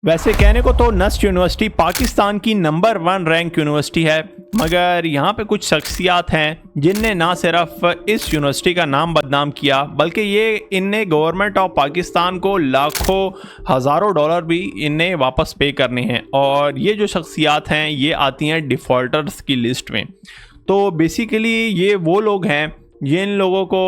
वैसे कहने को तो नस्ट यूनिवर्सिटी पाकिस्तान की नंबर 1 रैंक यूनिवर्सिटी है, मगर यहाँ पे कुछ शख्सियात हैं जिनने ना सिर्फ इस यूनिवर्सिटी का नाम बदनाम किया, बल्कि ये इनने गवर्नमेंट ऑफ पाकिस्तान को लाखों हज़ारों डॉलर भी इनने वापस पे करने हैं। और ये जो शख्सियात हैं ये आती हैं डिफ़ॉल्टर्स की लिस्ट में। तो बेसिकली ये वो लोग हैं जिन लोगों को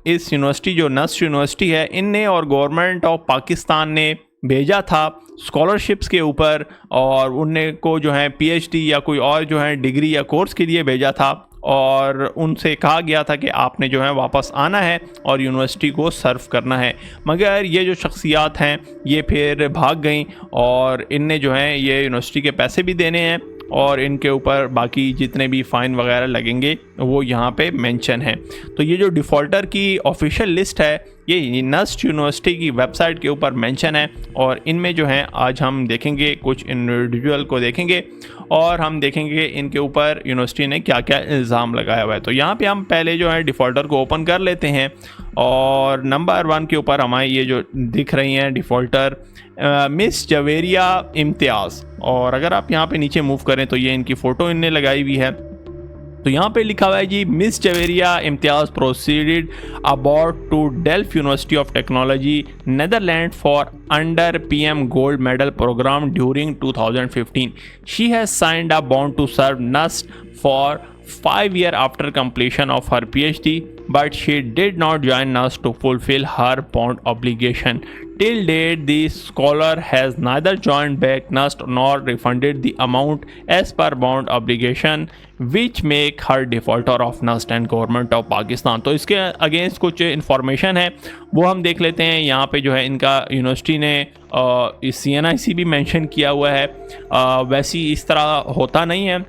इस यूनिवर्सिटी जो नस्ट यूनिवर्सिटी है इनने और गवर्नमेंट ऑफ पाकिस्तान ने भेजा था स्कॉलरशिप्स के ऊपर, और उनने को जो है पीएचडी या कोई और जो है डिग्री या कोर्स के लिए भेजा था, और उनसे कहा गया था कि आपने जो है वापस आना है और यूनिवर्सिटी को सर्व करना है। मगर ये जो शख्सियात हैं ये फिर भाग गई और इनने जो है ये यूनिवर्सिटी के पैसे भी देने हैं और इनके ऊपर बाकी जितने भी फ़ाइन वगैरह लगेंगे वो यहाँ पे मेंशन है। तो ये जो डिफ़ॉल्टर की ऑफिशियल लिस्ट है ये नस्ट यूनिवर्सिटी की वेबसाइट के ऊपर मेंशन है, और इनमें जो है आज हम देखेंगे कुछ इंडिविजुअल को देखेंगे और हम देखेंगे इनके ऊपर यूनिवर्सिटी ने क्या क्या इल्ज़ाम लगाया हुआ है। तो यहाँ पे हम पहले जो है डिफ़ॉल्टर को ओपन कर लेते हैं, और नंबर 1 के ऊपर हमारी ये जो दिख रही हैं डिफ़ॉल्टर मिस जवेरिया इम्तियाज़। और अगर आप यहाँ पे नीचे मूव करें तो ये इनकी फ़ोटो इनने लगाई हुई है। तो यहाँ पे लिखा हुआ है जी, miss Javeria Imtiaz proceeded abroad to Delft university of technology Netherland for under PM gold medal programme during 2015। She has signed a bond to serve NUST for 5 years after completion of her PhD, but she did not join NUST to fulfill her bond obligation. Till date, the scholar has neither joined back NUST nor refunded the amount as per bond obligation, which make her defaulter of NUST and government of Pakistan. तो इसके against कुछ information है वो हम देख लेते हैं। यहाँ पे जो है इनका यूनिवर्सिटी ने इस CNIC भी मेंशन किया हुआ है। वैसे इस तरह होता नहीं है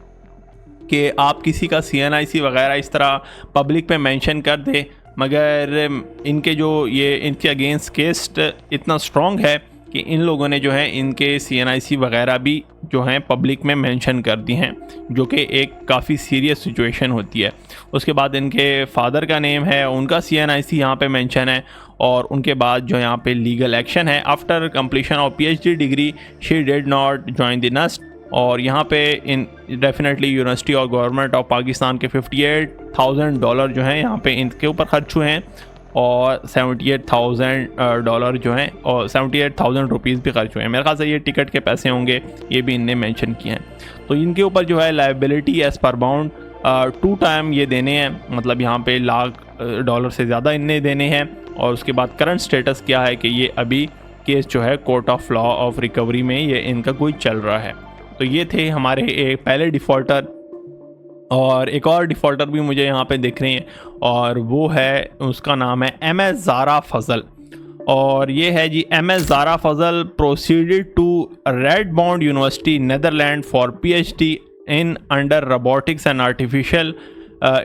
कि आप किसी का CNIC वगैरह इस तरह पब्लिक पे मेंशन कर दे, मगर इनके जो ये इनके अगेंस्ट केस इतना स्ट्रॉन्ग है कि इन लोगों ने जो है इनके CNIC वगैरह भी जो हैं पब्लिक में मेंशन कर दी हैं, जो कि एक काफ़ी सीरियस सिचुएशन होती है। उसके बाद इनके फादर का नेम है, उनका CNIC यहाँ पे मेंशन है, और उनके बाद जो यहाँ पे लीगल एक्शन है। After completion of PhD degree she did not join the NUST, और यहाँ पे इन डेफिनेटली यूनिवर्सिटी और गवर्नमेंट ऑफ पाकिस्तान के $58,000 जो हैं यहाँ पे इनके ऊपर खर्च हुए हैं, और $78,000 जो हैं और 78,000 रुपीज़ भी खर्च हुए हैं। मेरे ख्याल से ये टिकट के पैसे होंगे, ये भी इनने मेंशन किए हैं। तो इनके ऊपर जो है liability as per bond 2 time ये देने हैं, मतलब यहाँ पे $1,00,000 से ज़्यादा इनने देने हैं। और उसके बाद करंट स्टेटस क्या है कि ये अभी केस जो है court of law of recovery में ये इनका कोई चल रहा है। तो ये थे हमारे एक पहले डिफ़ॉल्टर, और एक और डिफ़ॉल्टर भी मुझे यहाँ पे दिख रही हैं, और वो है उसका नाम है MS ज़ारा फजल। और ये है जी MS Zara Fazal proceeded to Radboud university Netherland for PhD in under robotics and artificial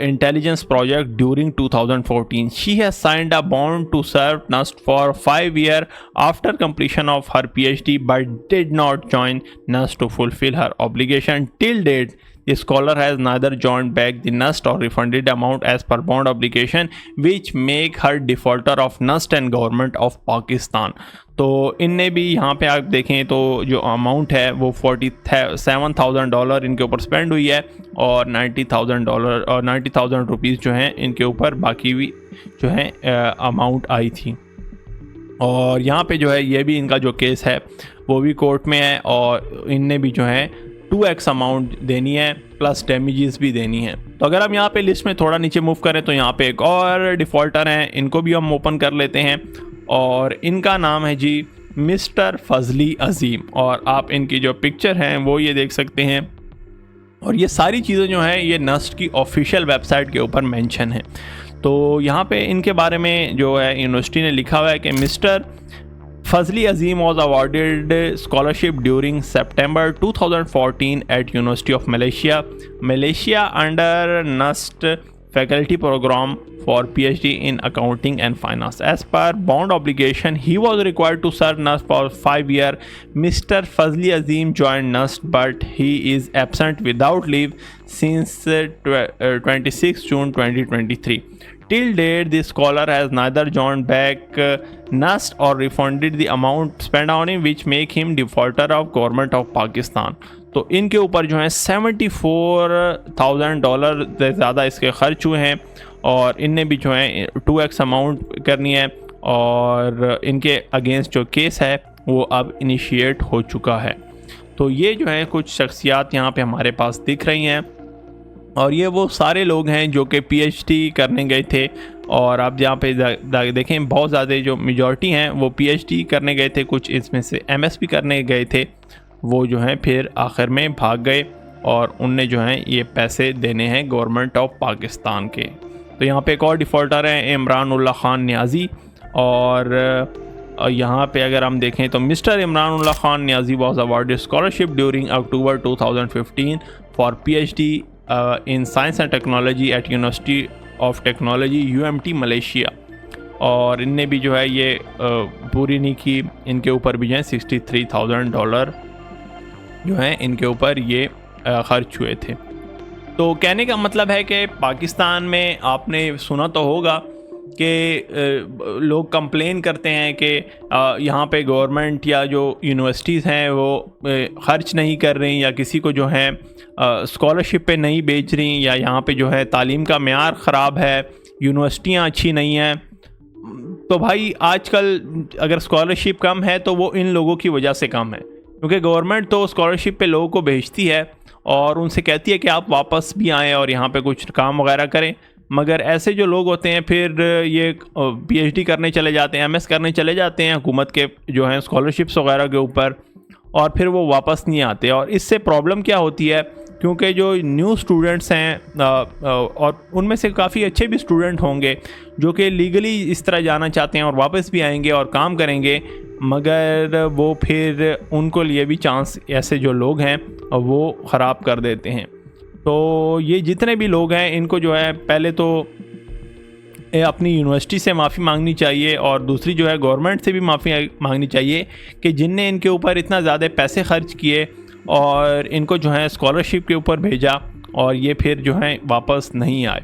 intelligence project during 2014. She has signed a bond to serve NUST for 5 years after completion of her PhD, but did not join NUST to fulfill her obligation. Till date, the scholar has neither joined back the NUST or refunded amount as per bond obligation, which make her defaulter of NUST and government of Pakistan. तो इनने भी यहाँ पे आप देखें तो जो amount है वो $47,000 इनके ऊपर स्पेंड हुई है, और $90,000 और 90,000 रुपीज़ जो हैं इनके ऊपर बाकी भी जो है अमाउंट आई थी। और यहाँ पे जो है ये भी इनका जो केस है वो भी कोर्ट में है, और इनने भी जो है 2x अमाउंट देनी है प्लस डैमेजेस भी देनी है। तो अगर हम यहाँ पे लिस्ट में थोड़ा नीचे मूव करें तो यहाँ पे एक और डिफ़ॉल्टर हैं, इनको भी हम ओपन कर लेते हैं, और इनका नाम है जी मिस्टर फजली अजीम। और आप इनकी जो पिक्चर हैं वो ये देख सकते हैं, और ये सारी चीज़ें जो हैं ये नस्ट की ऑफिशियल वेबसाइट के ऊपर मेंशन है। तो यहाँ पे इनके बारे में जो है यूनिवर्सिटी ने लिखा हुआ है कि mister Fazli Azim was awarded scholarship during September 2014 at University of Malaysia under NUST faculty program for PhD in accounting and finance. As per bond obligation, he was required to serve NUST for 5 years. Mr. Fazli Azim joined NUST, but he is absent without leave since 26 June 2023. Till date, the scholar has neither joined back NUST or refunded the amount spent on him, which make him defaulter of government of Pakistan. तो इनके ऊपर जो है $74,000 से ज़्यादा इसके खर्च हुए हैं और इनने भी जो है 2x अमाउंट करनी है और इनके अगेंस्ट जो केस है वो अब इनिशिएट हो चुका है। तो ये जो है कुछ शख्सियात यहाँ पे हमारे पास दिख रही हैं और ये वो सारे लोग हैं जो कि पीएचडी करने गए थे और आप यहाँ पे देखें बहुत ज़्यादा जो मेजॉरिटी हैं वो पीएचडी करने गए थे, कुछ इसमें से एमएस भी करने गए थे, वो जो हैं फिर आखिर में भाग गए और उनने जो हैं ये पैसे देने हैं गवर्नमेंट ऑफ पाकिस्तान के। तो यहाँ पे एक और डिफ़ॉल्टर हैं इमरान उल्ला ख़ान न्याज़ी और यहाँ पे अगर हम देखें तो mister Imran Ullah Khan Niazi was awarded scholarship during October 2015 for PhD in science and technology at university of technology UMT Malaysia और इनने भी जो है ये पूरी नहीं की, इनके ऊपर भी जो है $63,000 जो हैं इनके ऊपर ये खर्च हुए थे। तो कहने का मतलब है कि पाकिस्तान में आपने सुना तो होगा कि लोग कंप्लेन करते हैं कि यहाँ पे गवर्नमेंट या जो यूनिवर्सिटीज़ हैं वो ख़र्च नहीं कर रही या किसी को जो है स्कॉलरशिप पे नहीं बेच रही या यहाँ पे जो है तालीम का मेयार ख़राब है, यूनिवर्सिटियाँ अच्छी नहीं हैं। तो भाई आजकल अगर स्कॉलरशिप कम है तो वो इन लोगों की वजह से कम है, क्योंकि गवर्नमेंट तो स्कॉलरशिप पे लोगों को भेजती है और उनसे कहती है कि आप वापस भी आएँ और यहाँ पे कुछ काम वगैरह करें, मगर ऐसे जो लोग होते हैं फिर ये पीएचडी करने चले जाते हैं, एमएस करने चले जाते हैं हुकूमत के जो हैं स्कॉलरशिप्स वगैरह के ऊपर और फिर वो वापस नहीं आते। और इससे प्रॉब्लम क्या होती है, क्योंकि जो न्यू स्टूडेंट्स हैं और उनमें से काफ़ी अच्छे भी स्टूडेंट होंगे जो कि लीगली इस तरह जाना चाहते हैं और वापस भी आएंगे और काम करेंगे, मगर वो फिर उनको लिए भी चांस ऐसे जो लोग हैं वो ख़राब कर देते हैं। तो ये जितने भी लोग हैं इनको जो है पहले तो अपनी यूनिवर्सिटी से माफ़ी मांगनी चाहिए और दूसरी जो है गवर्नमेंट से भी माफ़ी मांगनी चाहिए कि जिनने इनके ऊपर इतना ज़्यादा पैसे खर्च किए और इनको जो है स्कॉलरशिप के ऊपर भेजा और ये फिर जो है वापस नहीं आए।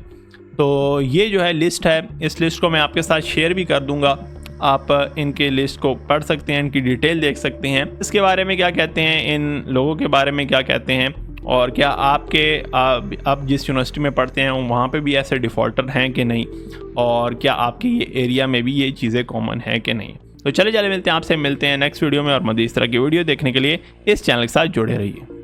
तो ये जो है लिस्ट है, इस लिस्ट को मैं आपके साथ शेयर भी कर दूंगा, आप इनके लिस्ट को पढ़ सकते हैं, इनकी डिटेल देख सकते हैं, इसके बारे में क्या कहते हैं, इन लोगों के बारे में क्या कहते हैं और क्या आपके आप जिस यूनिवर्सिटी में पढ़ते हैं वहाँ पे भी ऐसे डिफ़ॉल्टर हैं कि नहीं और क्या आपके ये एरिया में भी ये चीज़ें कॉमन हैं कि नहीं। तो चले मिलते हैं आपसे, मिलते हैं नेक्स्ट वीडियो में और मज़ीद इस तरह की वीडियो देखने के लिए इस चैनल के साथ जुड़े रहिए।